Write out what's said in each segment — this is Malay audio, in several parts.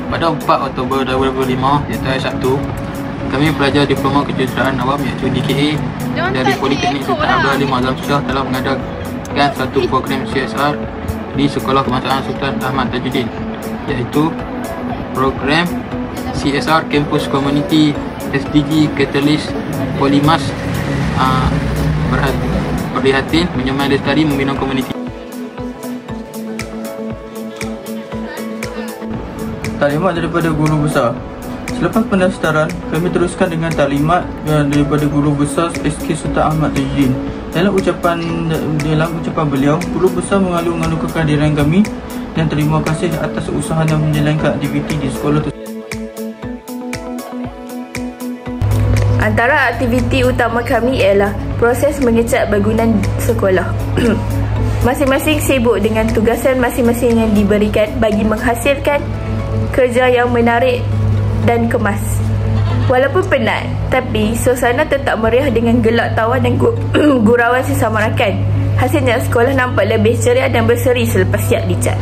Pada 4 Oktober 2025 iaitu hari Sabtu, kami pelajar Diploma Kejuruteraan Awam iaitu DKA dari Politeknik Sultan Abdul Halim Azam Shah telah mengadakan satu program CSR di Sekolah Kebangsaan Sultan Ahmad Tajuddin, iaitu program CSR Campus Community SDG Catalyst Polimas Prihatin Menyemai Lestari Membina Komuniti. Taklimat daripada Guru Besar. Selepas pendaftaran, kami teruskan dengan taklimat daripada Guru Besar SK Sultan Ahmad Tajuddin. Dalam ucapan beliau, Guru Besar mengalu-alukan kehadiran kami dan terima kasih atas usaha dan menjalankan aktiviti di sekolah tersebut. Antara aktiviti utama kami ialah proses mengecat bangunan sekolah. Masing-masing sibuk dengan tugasan masing-masing yang diberikan bagi menghasilkan kerja yang menarik dan kemas. Walaupun penat, tapi suasana tetap meriah dengan gelak tawa dan gurauan sesama rakan. Hasilnya sekolah nampak lebih ceria dan berseri selepas siap dicat.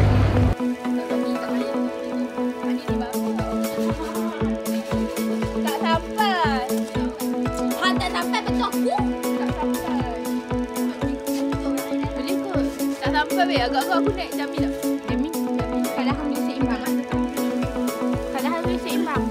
Agak-agak aku naik Jamil tak? Jamil? Kalau hamil seimbang lah. Kalau hamil seimbang.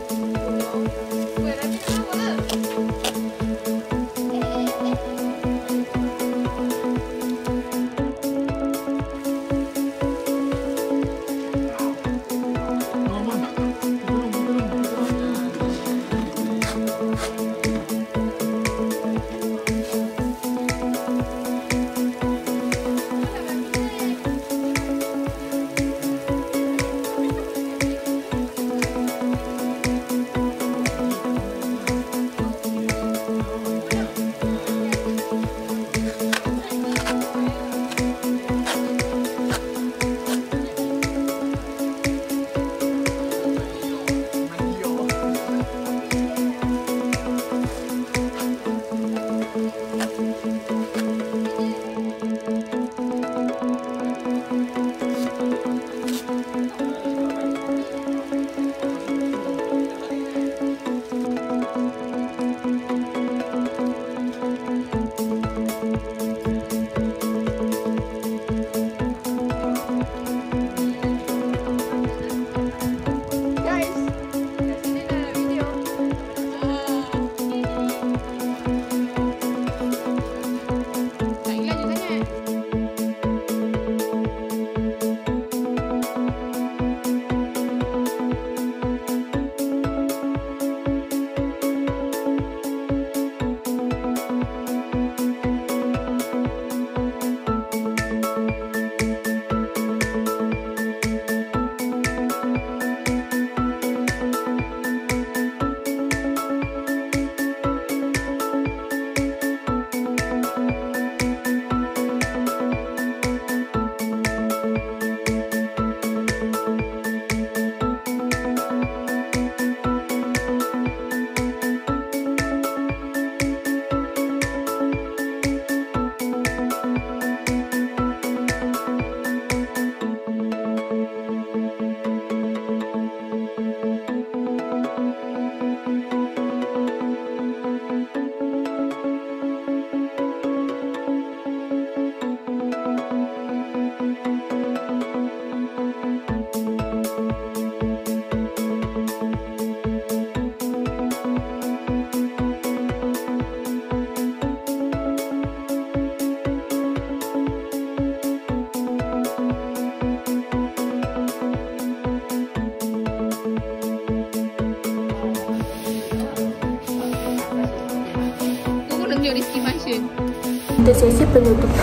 Untuk sesi penutupan.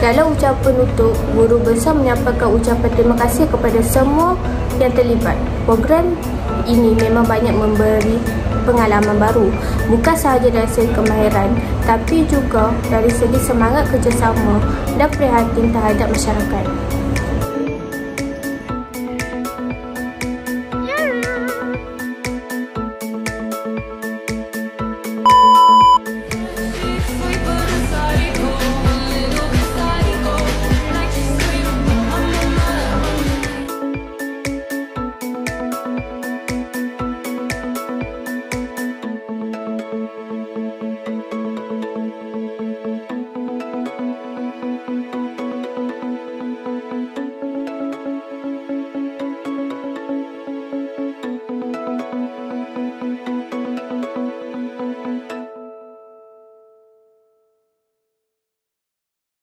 Dalam ucapan penutup, Guru Besar menyampaikan ucapan terima kasih kepada semua yang terlibat. Program ini memang banyak memberi pengalaman baru, bukan sahaja dari segi kemahiran, tapi juga dari segi semangat kerjasama dan prihatin terhadap masyarakat.